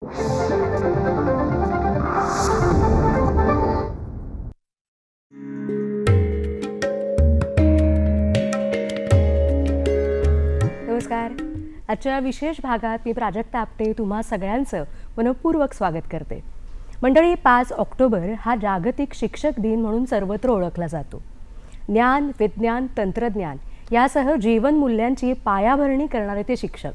नमस्कार. आजच्या विशेष भागात मी प्राजक्ता आपटे तुम्हा सगळ्यांचं मनपूर्वक स्वागत करते. मंडळी, 5 ऑक्टोबर हा जागतिक शिक्षक दिन म्हणून सर्वत्र ओळखला जातो. ज्ञान, विज्ञान, तंत्रज्ञान यासह जीवनमूल्यांची पायाभरणी करणारे ते शिक्षक.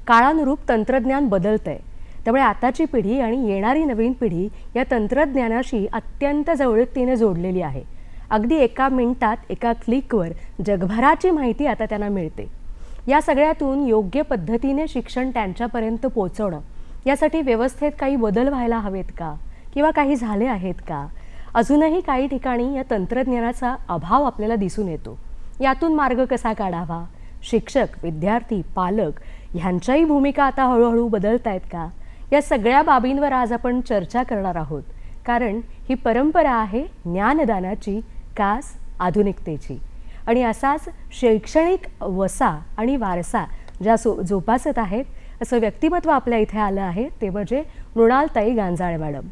काळानुरूप तंत्रज्ञान बदलतंय, त्यामुळे आताची पिढी आणि येणारी नवीन पिढी या तंत्रज्ञानाशी अत्यंत जवळीकतेने जोडलेली आहे. अगदी एका मिनिटात, एका क्लिकवर जगभराची माहिती आता त्यांना मिळते. या सगळ्यातून योग्य पद्धतीने शिक्षण त्यांच्यापर्यंत पोहोचवणं, यासाठी व्यवस्थेत काही बदल व्हायला हवेत का, किंवा काही झाले आहेत का? अजूनही काही ठिकाणी या तंत्रज्ञानाचा अभाव आपल्याला दिसून येतो. यातून मार्ग कसा काढावा? शिक्षक, विद्यार्थी, पालक ह्यांच्याही भूमिका आता हळूहळू बदलत आहेत का? या सगळ्या बाबींवर आज आपण चर्चा करणार आहोत, कारण ही परंपरा आहे ज्ञानदानाची, कास आधुनिकतेची. आणि असाच शैक्षणिक वसा आणि वारसा ज्या जोपासत आहेत असं व्यक्तिमत्व आपल्या इथे आलं आहे, ते म्हणजे मृणालताई गांजाळे मॅडम.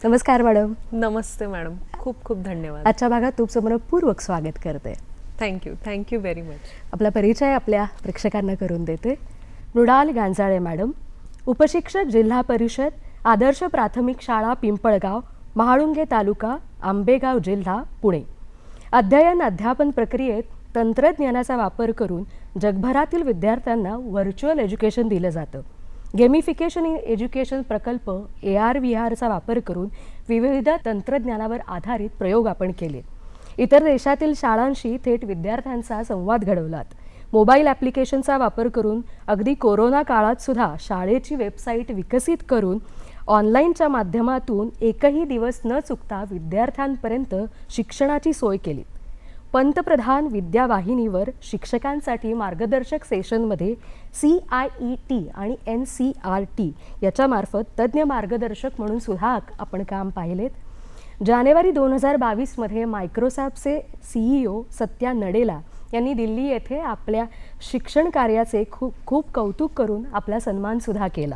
नमस्कार मॅडम. नमस्ते मॅडम, खूप खूप धन्यवाद. आजच्या भागात तुमचं मनपूर्वक स्वागत करते. Thank you very much. आपला परिचय आपल्या प्रेक्षकांना करून देते. मृणाल गांजाळे मॅडम, उपशिक्षक, जिल्हा परिषद, आदर्श प्राथमिक शाळा पिंपळगाव, महाळुंगे तालुका, आंबेगाव जिल्हा, पुणे. अध्ययन अध्यापन प्रक्रियेत तंत्रज्ञानाचा वापर करून जगभरातील विद्यार्थ्यांना व्हर्च्युअल एज्युकेशन दिलं जातं. गेमिफिकेशन इन एज्युकेशन प्रकल्प AR/VR वापर करून विविध तंत्रज्ञानावर आधारित प्रयोग आपण केले. इतर देशातील शाळांशी थेट विद्यार्थ्यांचा संवाद घडवलात. मोबाईल ॲप्लिकेशनचा वापर करून अगदी कोरोना काळात सुद्धा शाळेची वेबसाईट विकसित करून ऑनलाईनच्या माध्यमातून एकही दिवस न चुकता विद्यार्थ्यांपर्यंत शिक्षणाची सोय केली. पंतप्रधान विद्यावाहिनीवर शिक्षकांसाठी मार्गदर्शक सेशनमध्ये CIET आणि NCERT याच्यामार्फत तज्ज्ञ मार्गदर्शक म्हणून सुद्धा आपण काम पाहिलेत. जानेवारी 2022मध्ये मायक्रोसॉफ्टचे CEO सत्या नडेला यांनी दिल्ली येथे आपल्या शिक्षण कार्याचे खूप कौतुक करून आपला सन्मानसुद्धा केला.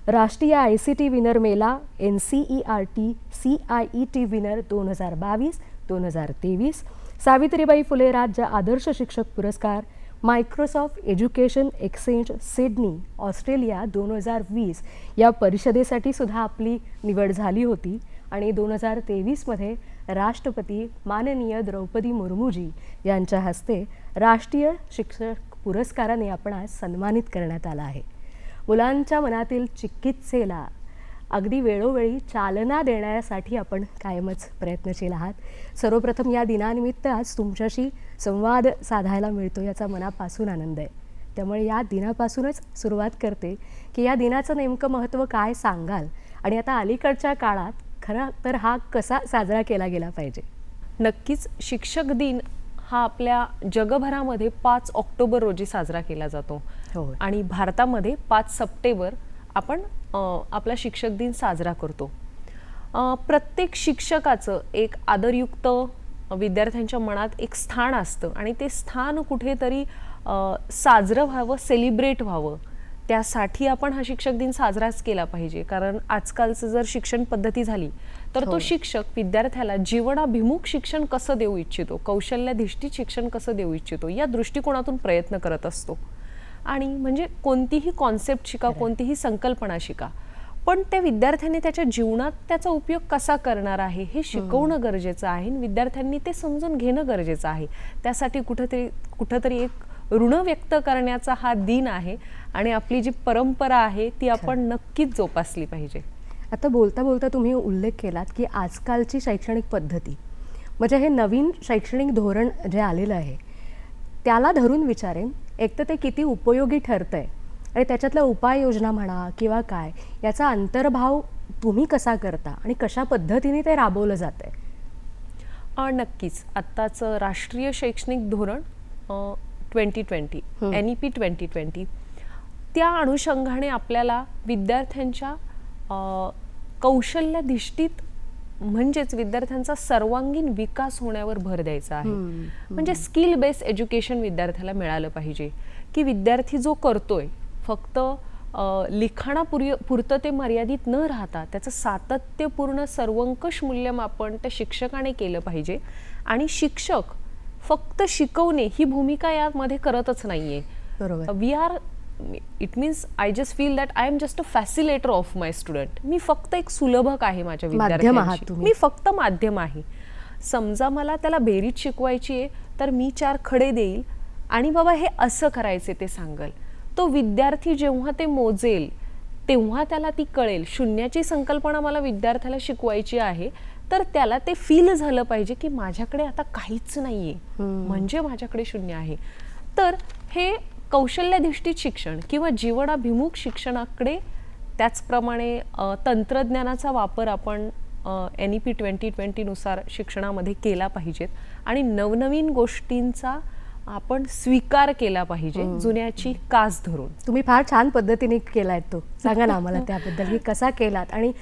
राष्ट्रीय ICT विनर मेला, NCERT CIET winner 2022-2023, Savitribai Phule राज्य आदर्श शिक्षक पुरस्कार, Microsoft education exchange Sydney Australia 2020 या परिषदेसाठी सुद्धा आपली निवड झाली होती. आणि 2023मध्ये राष्ट्रपती माननीय द्रौपदी मुर्मूजी यांच्या हस्ते राष्ट्रीय शिक्षक पुरस्काराने आपणास सन्मानित करण्यात आला आहे. मुलांच्या मनातील चिकित्सेला अगदी वेळोवेळी चालना देण्यासाठी आपण कायमच प्रयत्नशील आहात. सर्वप्रथम या दिनानिमित्त आज तुमच्याशी संवाद साधायला मिळतो याचा मनापासून आनंद आहे. त्यामुळे या दिनापासूनच सुरुवात करते की या दिनाचं नेमकं महत्त्व काय सांगाल, आणि आता अलीकडच्या काळात खरं तर हा कसा साजरा केला गेला पाहिजे? नक्कीच, शिक्षक दिन हा आपल्या जगभरामध्ये 5 ऑक्टोबर रोजी साजरा केला जातो. आणि भारतामध्ये 5 सप्टेंबर आपण आपला शिक्षक दिन साजरा करतो. प्रत्येक शिक्षकाचं एक आदरयुक्त विद्यार्थ्यांच्या मनात एक स्थान असतं, आणि ते स्थान कुठेतरी साजरं व्हावं, सेलिब्रेट व्हावं, त्यासाठी आपण हा शिक्षक दिन साजराच केला पाहिजे. कारण आजकालचं जर शिक्षण पद्धती झाली तर तो शिक्षक विद्यार्थ्याला जीवनाभिमुख शिक्षण कसं देऊ इच्छितो, कौशल्याधिष्ठित शिक्षण कसं देऊ इच्छितो, या दृष्टिकोनातून प्रयत्न करत असतो. आणि म्हणजे कोणतीही कॉन्सेप्ट शिका, कोणतीही संकल्पना शिका, पण त्या विद्यार्थ्याने त्याच्या जीवनात त्याचा उपयोग कसा करणार आहे हे शिकवणं गरजेचं आहे. विद्यार्थ्यांनी ते समजून घेणं गरजेचं आहे. त्यासाठी कुठंतरी एक ऋण व्यक्त करण्याचा हा दिन आहे, आणि आपली जी परंपरा आहे ती आपण नक्कीच जोपासली पाहिजे. आता बोलता बोलता तुम्ही उल्लेख केलात की आजकालची शैक्षणिक पद्धती, म्हणजे हे नवीन शैक्षणिक धोरण जे आलेलं आहे त्याला धरून विचारेन, एक तर ते किती उपयोगी ठरतंय आणि त्याच्यातल्या उपाययोजना म्हणा किंवा काय, याचा अंतर्भाव तुम्ही कसा करता आणि कशा पद्धतीने ते राबवलं जातंय? नक्कीच, आत्ताचं राष्ट्रीय शैक्षणिक धोरण 2020 NEP 2020, त्या अनुषंगाने आपल्याला विद्यार्थ्यांच्या कौशल्याधिष्ठित म्हणजेच विद्यार्थ्यांचा सर्वांगीण विकास होण्यावर भर द्यायचा आहे. म्हणजे स्किल बेस्ड एज्युकेशन विद्यार्थ्याला मिळालं पाहिजे, की विद्यार्थी जो करतोय फक्त पुरतं ते मर्यादित न राहता त्याचं सातत्यपूर्ण सर्वंकष मूल्यमापन त्या शिक्षकाने केलं पाहिजे. आणि शिक्षक फक्त शिकवणे ही भूमिका यामध्ये करतच नाहीये. बरोबर. We are it means I just feel that I am just a facilitator of my student. मी फक्त एक सुलभक आहे माझ्या विद्यार्थ्यांची, मी फक्त माध्यम आहे. समजा मला त्याला बेरीज शिकवायची आहे तर मी 4 खडे देईल आणि बाबा हे असं करायचे ते सांगेल. तो विद्यार्थी जेव्हा ते मोजेल तेव्हा त्याला ती कळेल. शून्याची संकल्पना मला विद्यार्थ्याला शिकवायची आहे तर त्याला ते फील झालं पाहिजे की माझ्याकडे आता काहीच नाहीये, म्हणजे माझ्याकडे शून्य आहे. तर हे कौशल्याधिष्ठित शिक्षण किंवा जीवनाभिमुख शिक्षणाकडे, त्याचप्रमाणे तंत्रज्ञानाचा वापर आपण NEP 2020 नुसार शिक्षणामध्ये केला पाहिजेत आणि नवनवीन गोष्टींचा आपण स्वीकार केला पाहिजे, जुन्याची कास धरून. तुम्ही फार छान पद्धतीने केलाय तो. सांगा ना आम्हाला त्याबद्दल, की कसा केलात आणि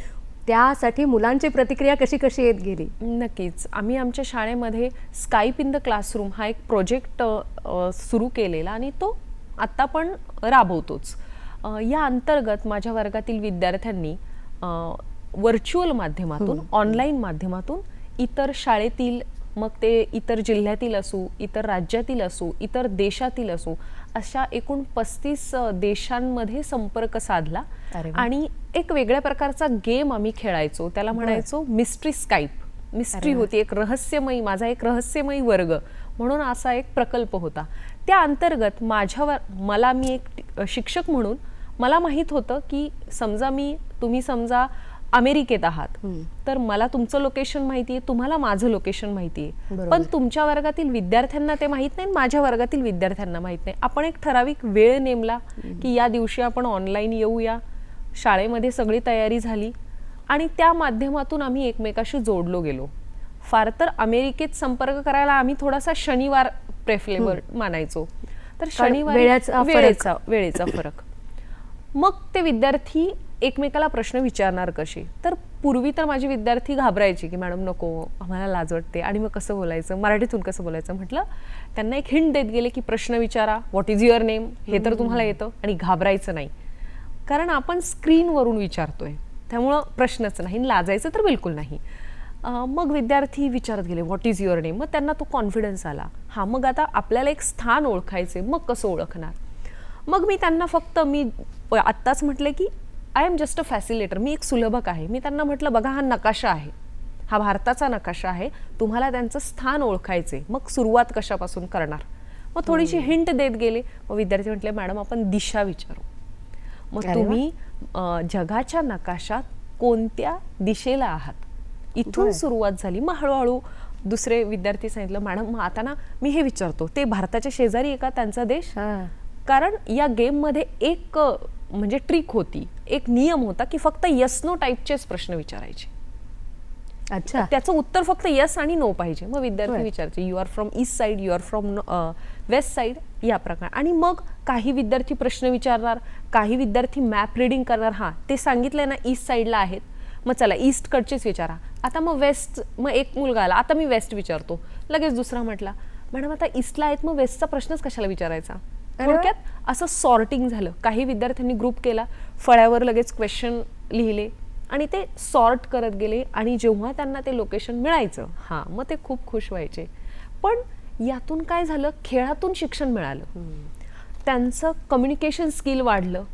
त्यासाठी मुलांची प्रतिक्रिया कशी कशी येत गेली? नक्कीच. आम्ही आमच्या शाळेमध्ये स्काईप इन द क्लासरूम हा एक प्रोजेक्ट सुरू केलेला आणि तो आत्ता पण राबवतोच. या अंतर्गत माझ्या वर्गातील विद्यार्थ्यांनी व्हर्च्युअल माध्यमातून, ऑनलाईन माध्यमातून इतर शाळेतील, मग ते इतर जिल्ह्यातील असू, इतर राज्यातील असू, इतर देशातील असू, अशा एकूण 35 देशांमध्ये संपर्क साधला. आणि एक वेगळ्या प्रकारचा गेम आम्ही खेळायचो, त्याला म्हणायचो मिस्ट्री स्काईप. मिस्ट्री होती, एक रहस्यमयी, माझा एक रहस्यमयी वर्ग म्हणून असा एक प्रकल्प होता. त्या अंतर्गत मला मी एक शिक्षक म्हणून मला माहित होतं की तुम्ही समजा अमेरिकेत आहात तर मला तुमचं लोकेशन माहिती आहे, तुम्हाला माझं लोकेशन माहिती आहे, पण तुमच्या वर्गातील विद्यार्थ्यांना ते माहित नाही, माझ्या वर्गातील विद्यार्थ्यांना माहित नाही. आपण एक ठराविक वेळ नेमला की या दिवशी आपण ऑनलाईन येऊया. शाळेमध्ये सगळी तयारी झाली आणि त्या माध्यमातून आम्ही एकमेकाशी जोडलो गेलो. फार तर अमेरिकेत संपर्क करायला आम्ही थोडासा शनिवार प्रेफरेबल मानायचो. तर शनिवार वेळेचा फरक. मग ते विद्यार्थी एकमेकाला प्रश्न विचारणार कसे? तर पूर्वी तर माझे विद्यार्थी घाबरायचे की मॅडम नको, आम्हाला लाज वाटते. आणि मग कसं बोलायचं, मराठीतून कसं बोलायचं? म्हटलं त्यांना एक हिंट देत गेले की प्रश्न विचारा, व्हॉट इज युअर नेम, हे तर तुम्हाला येतं, आणि घाबरायचं नाही, कारण आपण स्क्रीनवरून विचारतोय, त्यामुळं प्रश्नच नाही, लाजायचं तर बिलकुल नाही. मग विद्यार्थी विचारत गेले व्हॉट इज युअर नेम. मग त्यांना तो कॉन्फिडन्स आला. मग आता आपल्याला एक स्थान ओळखायचे, मग कसं ओळखणार? मग मी त्यांना मी आत्ताच म्हटले की आय एम जस्ट अ फॅसिलेटर, मी एक सुलभक आहे. मी त्यांना म्हटलं बघा हा नकाशा आहे, हा भारताचा नकाशा आहे, तुम्हाला त्यांचं स्थान ओळखायचे, मग सुरुवात कशापासून करणार? मग थोडीशी हिंट देत गेले. मग विद्यार्थी म्हटले मॅडम आपण दिशा विचारू. मग तुम्ही जगाच्या नकाशात कोणत्या दिशेला आहात, इथून सुरुवात झाली. मग हळूहळू दुसरे विद्यार्थी सांगितलं मॅडम मग आता ना मी हे विचारतो, ते भारताच्या शेजारी आहे का त्यांचा देश? कारण या गेम मध्ये एक म्हणजे ट्रिक होती, एक नियम होता की फक्त यस नो टाईपचेच प्रश्न विचारायचे. अच्छा. त्याचं उत्तर फक्त यस आणि नो पाहिजे. मग विद्यार्थी विचारायचे you are from east side, you are from west side, या प्रकार. आणि मग काही विद्यार्थी प्रश्न विचारणार, काही विद्यार्थी मॅप रिडिंग करणार. हा ते सांगितलंय ना ईस्ट साइडला आहेत, मग चला ईस्ट कडचेच विचारा. आता मग वेस्ट, मग एक मुलगा आला, आता मी वेस्ट विचारतो. लगेच दुसरा म्हटला मॅडम आता ईस्टला आहेत, मग वेस्टचा प्रश्नच कशाला विचारायचा? थोडक्यात असं सॉर्टिंग झालं. काही विद्यार्थ्यांनी ग्रुप केला, फळ्यावर लगेच क्वेश्चन लिहिले आणि ते सॉर्ट करत गेले. आणि जेव्हा त्यांना ते लोकेशन मिळायचं मग ते खूप खुश व्हायचे. पण यातून काय झालं, खेळातून शिक्षण मिळालं, त्यांचं कम्युनिकेशन स्किल वाढलं,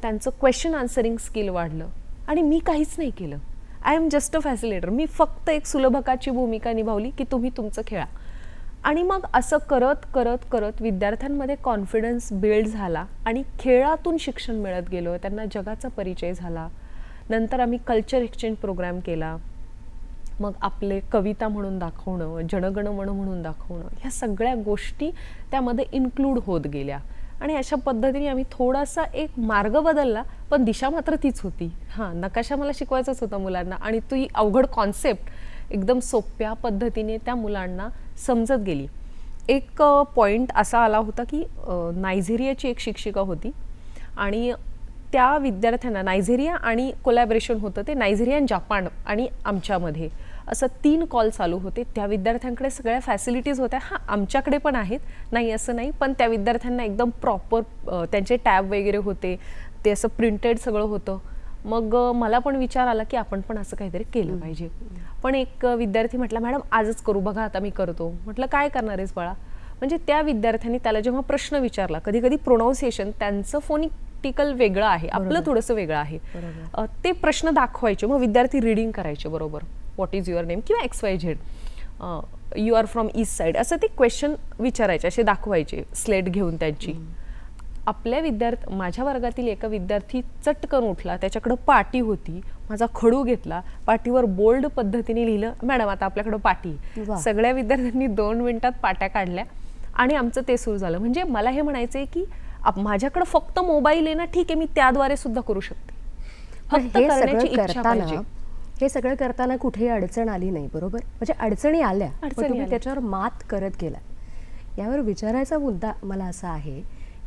त्यांचं क्वेश्चन आन्सरिंग स्किल वाढलं. आणि मी काहीच नाही केलं, आय एम जस्ट अ फॅसिलेटर. मी फक्त एक सुलभकाची भूमिका निभावली की तुम्ही तुमचं खेळा. आणि मग असं करत करत करत विद्यार्थ्यांमध्ये कॉन्फिडन्स बिल्ड झाला आणि खेळातून शिक्षण मिळत गेलं, त्यांना जगाचा परिचय झाला. नंतर आम्ही कल्चर एक्सचेंज प्रोग्राम केला. मग आपले कविता म्हणून दाखवणं, जनगणमन म्हणून दाखवणं, ह्या सगळ्या गोष्टी त्यामध्ये इन्क्लूड होत गेल्या. आणि अशा पद्धतीने आम्ही थोडासा एक मार्ग बदलला, पण दिशा मात्र तीच होती. नकाशा मला शिकवायचाच होता मुलांना, आणि ती अवघड कॉन्सेप्ट एकदम सोप्या पद्धतीने त्या मुलांना समजत गेली. एक पॉइंट असा आला होता की नायजेरियाची एक शिक्षिका होती आणि त्या विद्यार्थ्यांना, नायजेरिया आणि कोलॅबरेशन होतं, ते नायजेरिया आणि जापान आणि आमच्यामध्ये असं 3 कॉल चालू होते. त्या विद्यार्थ्यांकडे सगळ्या फॅसिलिटीज होत्या, आमच्याकडे पण आहेत, नाही असं नाही, पण त्या विद्यार्थ्यांना एकदम प्रॉपर त्यांचे टॅब वगैरे होते, ते असं प्रिंटेड सगळं होतं. मग मला पण विचार आला की आपण पण असं काहीतरी केलं पाहिजे. पण एक विद्यार्थी म्हटला, मॅडम आजच करू, बघा आता मी करतो. म्हटलं काय करणार आहेस बाळा? म्हणजे त्या विद्यार्थ्यांनी त्याला जेव्हा प्रश्न विचारला, कधी कधी प्रोनाऊन्सिएशन त्यांचं फोनिटिकल वेगळं आहे, आपलं थोडंसं वेगळं आहे, ते प्रश्न दाखवायचे. मग विद्यार्थी रिडिंग करायचे बरोबर, व्हॉट इज युअर नेम किंवा XYZ, you are from east side, असं ते क्वेश्चन विचारायचे, असे दाखवायचे स्लेट घेऊन त्यांची. आपल्या माझ्या वर्गातील एका विद्यार्थी चटकन उठला, त्याच्याकडं पाटी होती, माझा खडू घेतला, पाटीवर बोल्ड पद्धतीने लिहिलं, मॅडम आता आपल्याकडं पाटी. सगळ्या विद्यार्थ्यांनी 2 मिनिटात पाट्या काढल्या आणि आमचं ते सुरू झालं. म्हणजे मला हे म्हणायचंय की माझ्याकडे फक्त मोबाईल आहे ना, ठीक आहे, मी त्याद्वारे सुद्धा करू शकते, फक्त करण्याची इच्छा पाहिजे. हे सगळं करताना कुठेही अडचण आली नाही, बरोबर? म्हणजे अडचणी आल्या, पण तुम्ही त्याच्यावर मात करत गेला. यावर विचारायचा मुद्दा मला असा आहे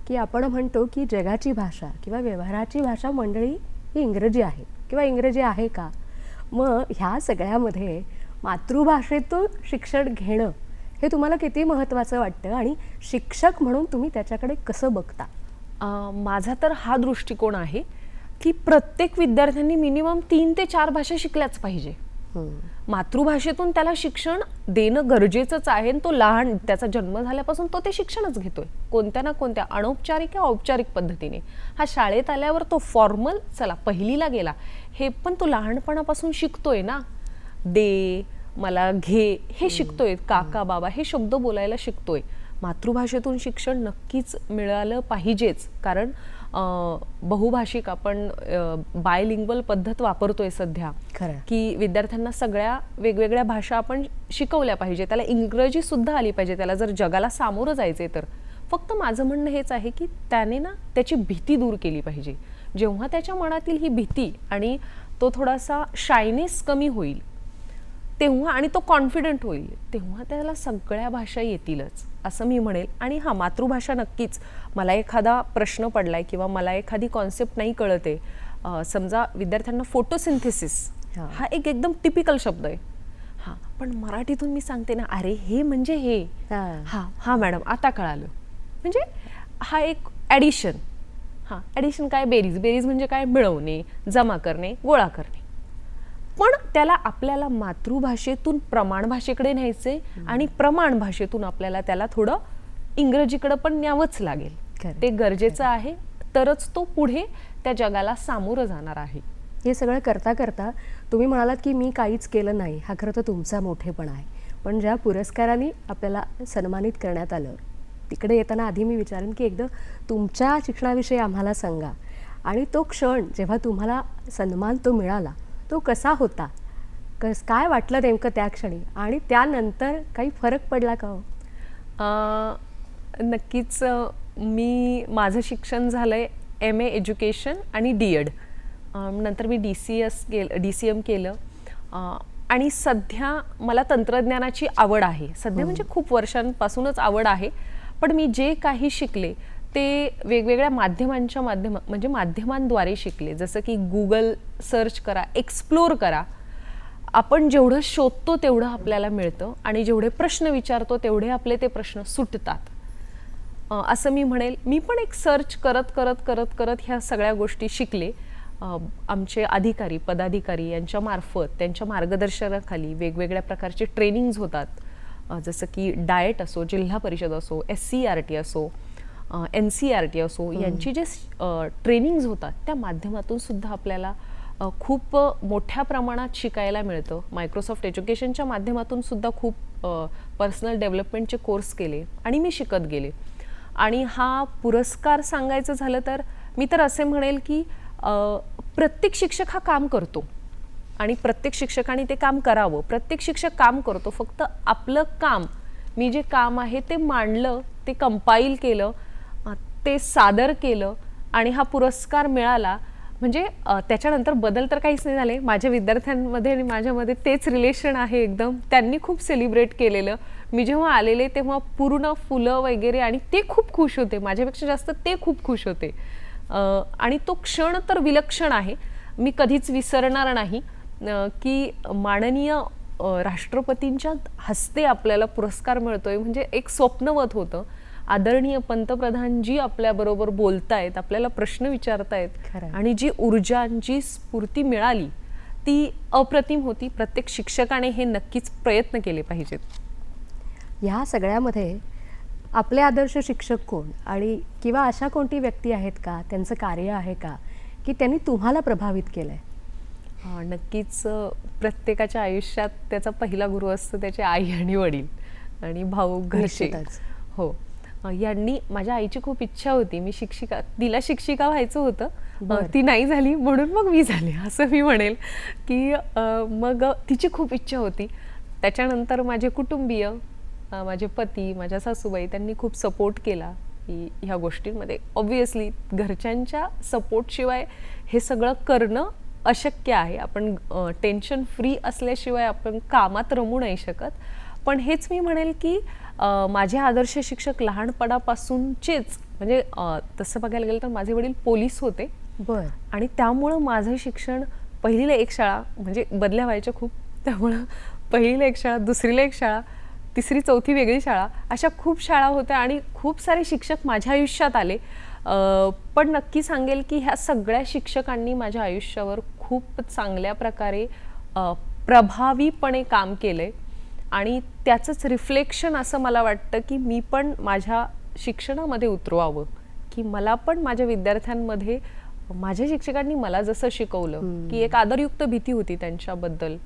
की आपण म्हणतो की जगाची भाषा किंवा व्यवहाराची भाषा मंडळी ही इंग्रजी आहे किंवा इंग्रजी आहे का? मग ह्या सगळ्यामध्ये मातृभाषेतून शिक्षण घेणं हे तुम्हाला किती महत्त्वाचं वाटतं आणि शिक्षक म्हणून तुम्ही त्याच्याकडे कसं बघता? माझा तर हा दृष्टिकोन आहे की प्रत्येक विद्यार्थ्यांनी मिनिमम 3 ते 4 भाषा शिकल्याच पाहिजे. मातृभाषेतून त्याला शिक्षण देणं गरजेचंच आहे. तो लहान, त्याचा जन्म झाल्यापासून तो ते शिक्षणच घेतोय, कोणत्या ना कोणत्या अनौपचारिक किंवा औपचारिक पद्धतीने. हा शाळेत आल्यावर तो फॉर्मल, चला पहिलीला गेला, हे पण तो लहानपणापासून शिकतोय ना. दे, मला घे, हे शिकतोय, काका बाबा हे शब्द बोलायला शिकतोय. मातृभाषेतून शिक्षण नक्कीच मिळालं पाहिजेच, कारण बहुभाषिक आपण बायलिंग्वल पद्धत वापरतोय सध्या, की विद्यार्थ्यांना सगळ्या वेगवेगळ्या भाषा आपण शिकवल्या पाहिजे. त्याला इंग्रजी सुद्धा आली पाहिजे, त्याला जर जगाला सामोरं जायचंय तर. फक्त माझं म्हणणं हेच आहे की त्याने ना त्याची भीती दूर केली पाहिजे. जेव्हा त्याच्या मनातील ही भीती आणि तो थोडासा शायनेस कमी होईल तेव्हा, आणि तो कॉन्फिडंट होईल, तेव्हा त्याला सगळ्या भाषा येतीलच असं मी म्हणेल. आणि हा मातृभाषा नक्कीच, मला एखादा प्रश्न पडलाय किंवा मला एखादी कॉन्सेप्ट नाही कळते, समजा विद्यार्थ्यांना फोटोसिंथेसिस हा एक एकदम टिपिकल शब्द आहे, हा पण मराठीतून मी सांगते ना, अरे हे म्हणजे हे, हा मॅडम आता कळालं. म्हणजे हा एक ॲडिशन. ॲडिशन काय? बेरीज. बेरीज म्हणजे काय? मिळवणे, जमा करणे, गोळा करणे. पण त्याला आपल्याला मातृभाषेतून प्रमाण भाषेकडे न्यायचे आणि प्रमाण भाषेतून आपल्याला त्याला थोडं इंग्रजीकडे पण न्यावंच लागेल. ते गरजेचं आहे, तरच तो पुढे त्या जगाला सामोरं जाणार आहे. हे सगळं करता करता तुम्ही म्हणालात की मी काहीच केलं नाही, हा खरं तर तुमचा मोठेपणा आहे. पण ज्या पुरस्काराने आपल्याला सन्मानित करण्यात आलं तिकडे येताना आधी मी विचारेन की एकदा तुमच्या शिक्षणाविषयी आम्हाला सांगा, आणि तो क्षण जेव्हा तुम्हाला सन्मान तो मिळाला तो कसा होता? काय वाटलं नेमकं त्या क्षणी, आणि त्यानंतर काही फरक पडला का हो? नक्कीच. माझं शिक्षण झालंय MA एज्युकेशन आणि D.Ed. नंतर मी DCM केलं. आणि सध्या मला तंत्रज्ञानाची आवड आहे. सध्या म्हणजे खूप वर्षांपासूनच आवड आहे. पण मी जे काही शिकले ते वेगवेगळ्या माध्यमांद्वारे शिकले. जसं की गुगल सर्च करा, एक्सप्लोर करा. आपण जेवढं शोधतो तेवढं आपल्याला मिळतं, आणि जेवढे प्रश्न विचारतो तेवढे आपले ते प्रश्न सुटतात असं मी म्हणेल. मी पण एक सर्च करत करत करत करत ह्या सगळ्या गोष्टी शिकले. आमचे अधिकारी, पदाधिकारी यांच्या मार्फत, त्यांच्या मार्गदर्शनाखाली वेगवेगळ्या प्रकारचे ट्रेनिंग्ज होतात. जसं की डाएट असो, जिल्हा परिषद असो, SCERT असो, NCERT असो, यांची जे ट्रेनिंग्ज होतात त्या माध्यमातून सुद्धा आपल्याला खूप मोठ्या प्रमाणात शिकायला मिळतं. मायक्रोसॉफ्ट एज्युकेशनच्या माध्यमातून सुद्धा खूप पर्सनल डेव्हलपमेंटचे कोर्स केले आणि मी शिकत गेले. आणि हा पुरस्कार सांगायचं झालं तर मी तर असे म्हणेल की प्रत्येक शिक्षक हा काम करतो आणि प्रत्येक शिक्षकाने ते काम करावं. प्रत्येक शिक्षक काम करतो, फक्त आपलं काम, मी जे काम आहे ते मांडलं, ते कंपाईल केलं, ते सादर केलं आणि हा पुरस्कार मिळाला. म्हणजे त्याच्यानंतर बदल तर काहीच नाही झाले. माझ्या विद्यार्थ्यांमध्ये आणि माझ्यामध्ये तेच रिलेशन आहे एकदम. त्यांनी खूप सेलिब्रेट केलेलं. मी जेव्हा आलेले तेव्हा पूर्ण फुलं वगैरे, आणि ते खूप खुश होते, माझ्यापेक्षा जास्त ते खूप खुश होते. आणि तो क्षण तर विलक्षण आहे, मी कधीच विसरणार नाही की माननीय राष्ट्रपतींच्या हस्ते आपल्याला पुरस्कार मिळतोय म्हणजे एक स्वप्नवत होतं. आदरणीय पंतप्रधानजी आपल्याबरोबर बोलतायत, आपल्याला प्रश्न विचारतायत, खरंय. आणि जी ऊर्जा, जी स्फूर्ती मिळाली ती अप्रतिम होती. प्रत्येक शिक्षकाने हे नक्कीच प्रयत्न केले पाहिजेत. ह्या सगळ्यामध्ये आपले आदर्श शिक्षक कोण, आणि किंवा अशा कोणती व्यक्ती आहेत का, त्यांचं कार्य आहे का की त्यांनी तुम्हाला प्रभावित केलंय? नक्कीच प्रत्येकाच्या आयुष्यात त्याचा पहिला गुरु असतो त्याचे आई आणि वडील आणि भाऊ, घरचे. निश्चितच. हो. यांनी, माझ्या आईची खूप इच्छा होती, मी शिक्षिका, तिला शिक्षिका व्हायचं होतं, बरं. ती नाही झाली म्हणून मग मी झाले, असं मी म्हणेल की मग तिची खूप इच्छा होती. त्याच्यानंतर माझे कुटुंबीय, माझे पती, माझ्या सासूबाई, त्यांनी खूप सपोर्ट केला की ह्या गोष्टींमध्ये. ऑब्व्हियसली घरच्यांच्या सपोर्टशिवाय हे सगळं करणं अशक्य आहे. आपण टेन्शन फ्री असल्याशिवाय आपण कामात रमू नाही शकत. पण हेच मी म्हणेल की माझे आदर्श शिक्षक लहानपणापासूनचेच, म्हणजे तसं बघायला गेलं तर माझे वडील पोलीस होते. बरं. आणि त्यामुळं माझं शिक्षण, पहिलीला एक शाळा, म्हणजे बदल्या व्हायच्या खूप, त्यामुळं पहिलीला एक शाळा, दुसरीला एक शाळा, तिसरी चौथी वेगळी शाळा, अशा खूप शाळा होत्या आणि खूप सारे शिक्षक माझ्या आयुष्यात आले. पण नक्की सांगेल की ह्या सगळ्या शिक्षकांनी माझ्या आयुष्यावर खूप चांगल्या प्रकारे प्रभावीपणे काम केलंय आणि त्याचंच रिफ्लेक्शन असं मला वाटतं की मी पण माझ्या शिक्षणामध्ये उतरवावं, की मला पण माझ्या विद्यार्थ्यांमध्ये, माझ्या शिक्षकांनी मला जसं शिकवलं की एक आदरयुक्त भीती होती त्यांच्याबद्दल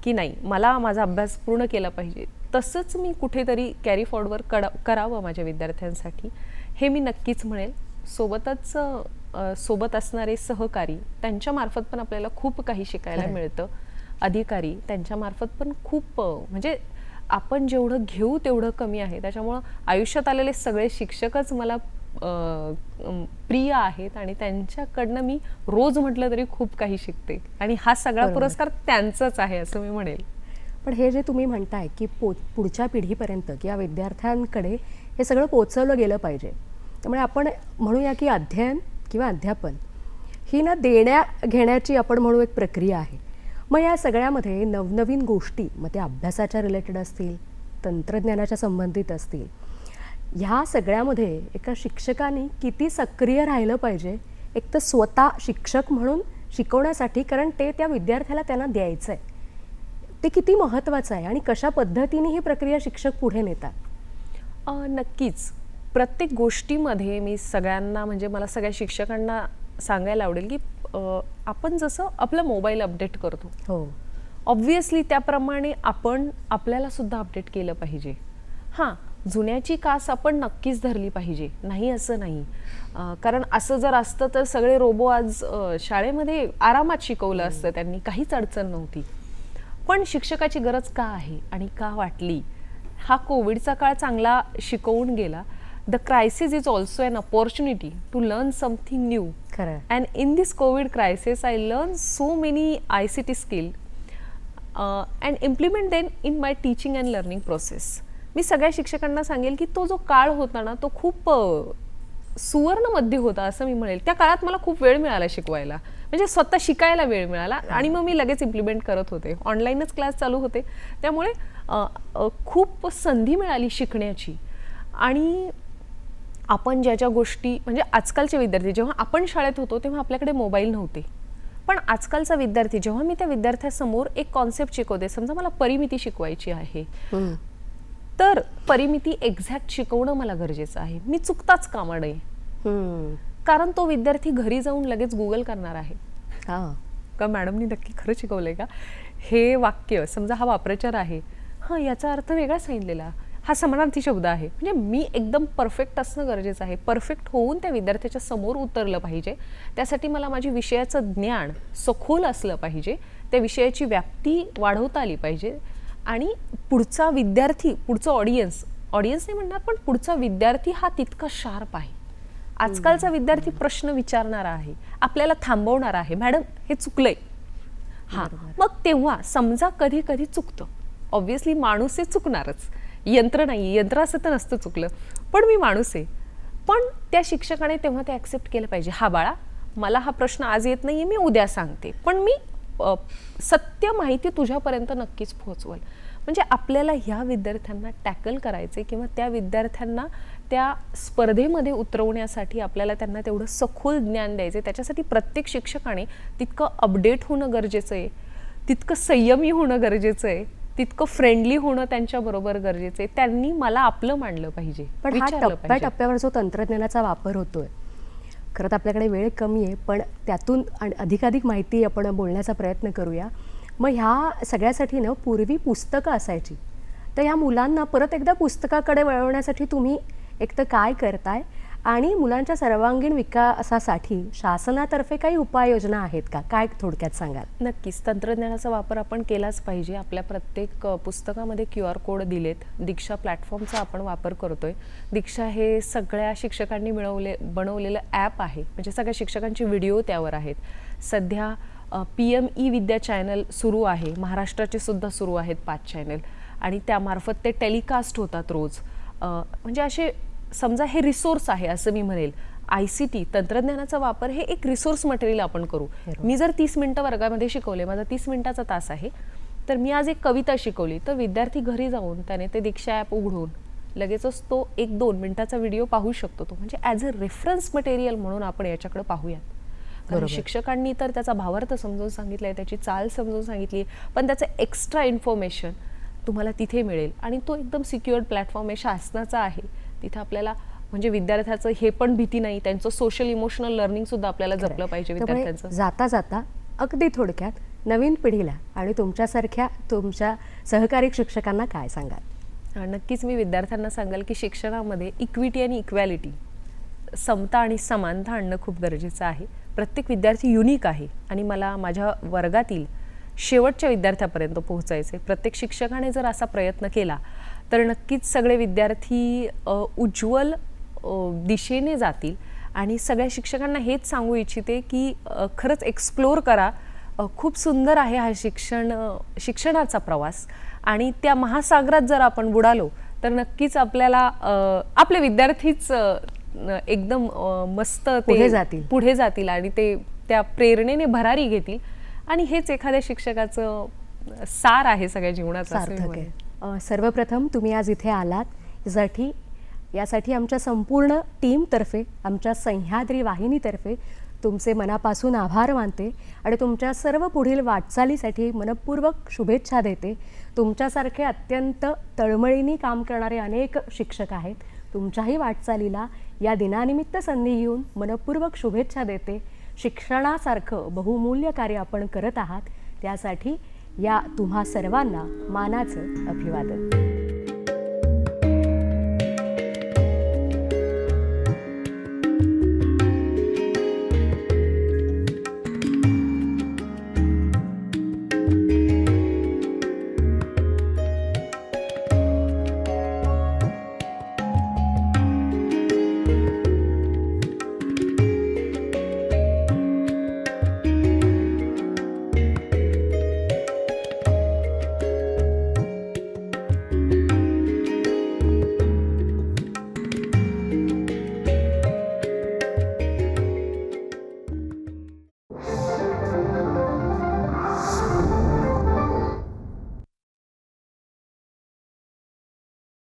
की नाही, मला माझा अभ्यास पूर्ण केला पाहिजे, तसंच मी कुठेतरी कॅरी फॉरवर्ड करावं माझ्या विद्यार्थ्यांसाठी, हे मी नक्कीच म्हणेल. सोबतच सोबत असणारे सहकारी, त्यांच्यामार्फत पण आपल्याला खूप काही शिकायला मिळतं. अधिकारी, त्यांच्यामार्फत पण खूप, म्हणजे आपण जेवढं घेऊ तेवढं कमी आहे. त्याच्यामुळं आयुष्यात आलेले सगळे शिक्षकच मला प्रिय आहेत आणि त्यांच्याकडनं मी रोज म्हटलं तरी खूप काही शिकते आणि हा सगळा पुरस्कार त्यांचाच आहे असं मी म्हणेल. पण हे जे तुम्ही म्हणताय की पुढच्या पिढीपर्यंत किंवा विद्यार्थ्यांकडे हे सगळं पोचवलं गेलं पाहिजे, त्यामुळे आपण म्हणूया की अध्ययन किंवा अध्यापन ही ना देण्या घेण्याची आपण म्हणू एक प्रक्रिया आहे. मग या सगळ्यामध्ये नवनवीन गोष्टी, मग त्या अभ्यासाच्या रिलेटेड असतील, तंत्रज्ञानाच्या संबंधित असतील, ह्या सगळ्यामध्ये एका शिक्षकाने किती सक्रिय राहिलं पाहिजे, एक तर स्वतः शिक्षक म्हणून शिकवण्यासाठी, कारण ते त्या विद्यार्थ्याला त्यांना द्यायचं आहे, ते किती महत्त्वाचं आहे आणि कशा पद्धतीने ही प्रक्रिया शिक्षक पुढे नेतात? नक्कीच प्रत्येक गोष्टीमध्ये मी सगळ्यांना, म्हणजे मला सगळ्या शिक्षकांना सांगायला आवडेल की आपण जसं आपला मोबाईल अपडेट करतो, हो, ऑब्व्हियसली त्याप्रमाणे आपण आपल्याला सुद्धा अपडेट केलं पाहिजे. हां, जुन्याची कास आपण नक्कीच धरली पाहिजे, नाही असं नाही, कारण असं जर असतं तर सगळे रोबो आज शाळेमध्ये आरामात शिकवलं असतं, त्यांनी काहीच अडचण नव्हती. पण शिक्षकाची गरज का आहे आणि का वाटली? हा कोविडचा काळ चांगला शिकवून गेला. The crisis is also an opportunity to learn something new. खरं. And in this COVID crisis, I learned so many ICT skills and implement them in my teaching and learning process. मी सगळ्या शिक्षकांना सांगेल की तो जो काळ होता ना, तो खूप सुवर्ण मध्ये होता असं मी म्हणेल. त्या काळात मला खूप वेळ मिळाला शिकवायला, म्हणजे स्वतः शिकायला वेळ मिळाला आणि मग मी लगेच इम्प्लिमेंट करत होते. ऑनलाईनच क्लास चालू होते, त्यामुळे खूप संधी मिळाली शिकण्याची. आणि आपण ज्या गोष्टी, म्हणजे आजकालचे विद्यार्थी, जेव्हा आपण शाळेत होतो तेव्हा आपल्याकडे मोबाईल नव्हते, पण आजकालचा विद्यार्थी, जेव्हा मी त्या विद्यार्थ्यासमोर एक कॉन्सेप्ट शिकवते, समजा मला परिमिती शिकवायची आहे, तर परिमिती एक्झॅक्ट शिकवणं मला गरजेचं आहे. मी चुकताच कामा नये, कारण तो विद्यार्थी घरी जाऊन लगेच गुगल करणार आहे का मॅडमनी नक्की खरं शिकवलंय का, हे वाक्य समजा हा वाप्रचार आहे, हां याचा अर्थ वेगळा सांगितलेला, हा समानार्थी शब्द आहे, म्हणजे मी एकदम परफेक्ट असणं गरजेचं आहे. परफेक्ट होऊन त्या विद्यार्थ्याच्या समोर उतरलं पाहिजे. त्यासाठी मला माझी विषयाचं ज्ञान सखोल असलं पाहिजे, त्या विषयाची व्याप्ती वाढवता आली पाहिजे आणि पुढचा विद्यार्थी, पुढचं ऑडियन्स नाही म्हणणार, पण पुढचा विद्यार्थी हा तितका शार्प आहे. आजकालचा विद्यार्थी प्रश्न विचारणारा आहे, आपल्याला थांबवणारा आहे, मॅडम हे चुकलंय. हां, मग तेव्हा समजा कधी कधी चुकतं, ऑब्व्हियसली माणूस हे चुकणारच, यंत्र नाही, यंत्र असं तर नसतं चुकलं, पण मी माणूस आहे. पण त्या शिक्षकाने तेव्हा ते ॲक्सेप्ट केलं पाहिजे, हा बाळा मला हा प्रश्न आज येत नाहीये, मी उद्या सांगते, पण मी सत्य माहिती तुझ्यापर्यंत नक्कीच पोहोचवल. म्हणजे आपल्याला ह्या विद्यार्थ्यांना टॅकल करायचे किंवा त्या विद्यार्थ्यांना त्या स्पर्धेमध्ये उतरवण्यासाठी आपल्याला त्यांना तेवढं सखोल ज्ञान द्यायचं आहे. त्याच्यासाठी प्रत्येक शिक्षकाने तितकं अपडेट होणं गरजेचं आहे, तितकं संयमी होणं गरजेचं आहे, तितकं फ्रेंडली होणं त्यांच्याबरोबर गरजेचं आहे. त्यांनी मला आपलं मानलं पाहिजे, पण हा विचारलं पाहिजे. टप्प्याटप्प्यावर जो तंत्रज्ञानाचा वापर होतोय, खरं तर आपल्याकडे वेळ कमी आहे, पण त्यातून अधिकाधिक माहिती आपण बोलण्याचा प्रयत्न करूया. मग ह्या सगळ्यासाठी ना पूर्वी पुस्तकं असायची, तर ह्या मुलांना परत एकदा पुस्तकाकडे वळवण्यासाठी तुम्ही एक तर काय करताय आणि मुलांच्या सर्वांगीण विकासासाठी शासनातर्फे काही उपाययोजना आहेत का, काय थोडक्यात सांगाल? नक्कीच तंत्रज्ञानाचा वापर आपण केलाच पाहिजे. आपल्या प्रत्येक पुस्तकामध्ये QR कोड दिलेत. दीक्षा प्लॅटफॉर्मचा आपण वापर करतोय. दीक्षा हे सगळ्या शिक्षकांनी बनवलेलं ॲप आहे, म्हणजे सगळ्या शिक्षकांचे व्हिडिओ त्यावर आहेत. सध्या PM ई-विद्या चॅनल सुरू आहे, महाराष्ट्राचे सुद्धा सुरू आहेत 5 चॅनल, आणि त्यामार्फत ते टेलिकास्ट होतात रोज. म्हणजे असे समजा हे रिसोर्स आहे असं मी म्हणेल. ICT तंत्रज्ञानाचा वापर हे एक रिसोर्स मटेरियल आपण करू. मी जर 30 मिनिटं वर्गामध्ये शिकवले, माझा 30 मिनिटाचा तास आहे, तर मी आज एक कविता शिकवली, तर विद्यार्थी घरी जाऊन त्याने ते दीक्षा ॲप उघडून लगेचच तो 1-2 मिनिटाचा व्हिडिओ पाहू शकतो. तो म्हणजे ॲज अ रेफरन्स मटेरियल म्हणून आपण याच्याकडे पाहूयात. कारण शिक्षकांनी तर त्याचा भावार्थ समजून सांगितलाय, त्याची चाल समजून सांगितली, पण त्याचं एक्स्ट्रा इन्फॉर्मेशन तुम्हाला तिथे मिळेल. आणि तो एकदम सिक्युअर्ड प्लॅटफॉर्म आहे, शासनाचा आहे. तिथे आपल्याला म्हणजे विद्यार्थ्याचं हे पण भीती नाही, त्यांचं सोशल इमोशनल लर्निंग सुद्धा आपल्याला जपलं पाहिजे विद्यार्थ्यांचं. जाता जाता अगदी थोडक्यात नवीन पिढीला आणि तुमच्यासारख्या तुमच्या सहकारी शिक्षकांना काय सांगाल? नक्कीच मी विद्यार्थ्यांना सांगाल की शिक्षणामध्ये इक्विटी आणि इक्वॅलिटी, समता आणि समानता आणणं खूप गरजेचं आहे. प्रत्येक विद्यार्थी युनिक आहे आणि मला माझ्या वर्गातील शेवटच्या विद्यार्थ्यापर्यंत पोहोचायचे. प्रत्येक शिक्षकाने जर असा प्रयत्न केला तर नक्कीच सगळे विद्यार्थी उज्ज्वल दिशेने जातील. आणि सगळ्या शिक्षकांना हेच सांगू इच्छिते की खरंच एक्सप्लोर करा. खूप सुंदर आहे हा शिक्षणाचा प्रवास, आणि त्या महासागरात जर आपण बुडालो तर नक्कीच आपल्याला आपले विद्यार्थीच एकदम मस्त पुढे जातील आणि ते त्या प्रेरणेने भरारी घेतील. आणि हेच एखाद्या शिक्षकाचं सार आहे सगळ्या जीवनाचं. सार्थक आहे. सर्वप्रथम तुम्ही आज इथे आलात यासाठी आमच्या संपूर्ण टीमतर्फे, आमच्या सह्याद्री वाहिनीतर्फे तुमचे मनापासून आभार मानते आणि तुमच्या सर्व पुढील वाटचालीसाठी मनपूर्वक शुभेच्छा देते. तुमच्यासारखे अत्यंत तळमळीने काम करणारे अनेक शिक्षक आहेत. तुमच्याही वाटचालीला या दिनानिमित्त संधी घेऊन मनपूर्वक शुभेच्छा देते. शिक्षणासारखं बहुमूल्य कार्य आपण करत आहात, त्यासाठी या तुम्हा सर्वांना मानाचं अभिवादन.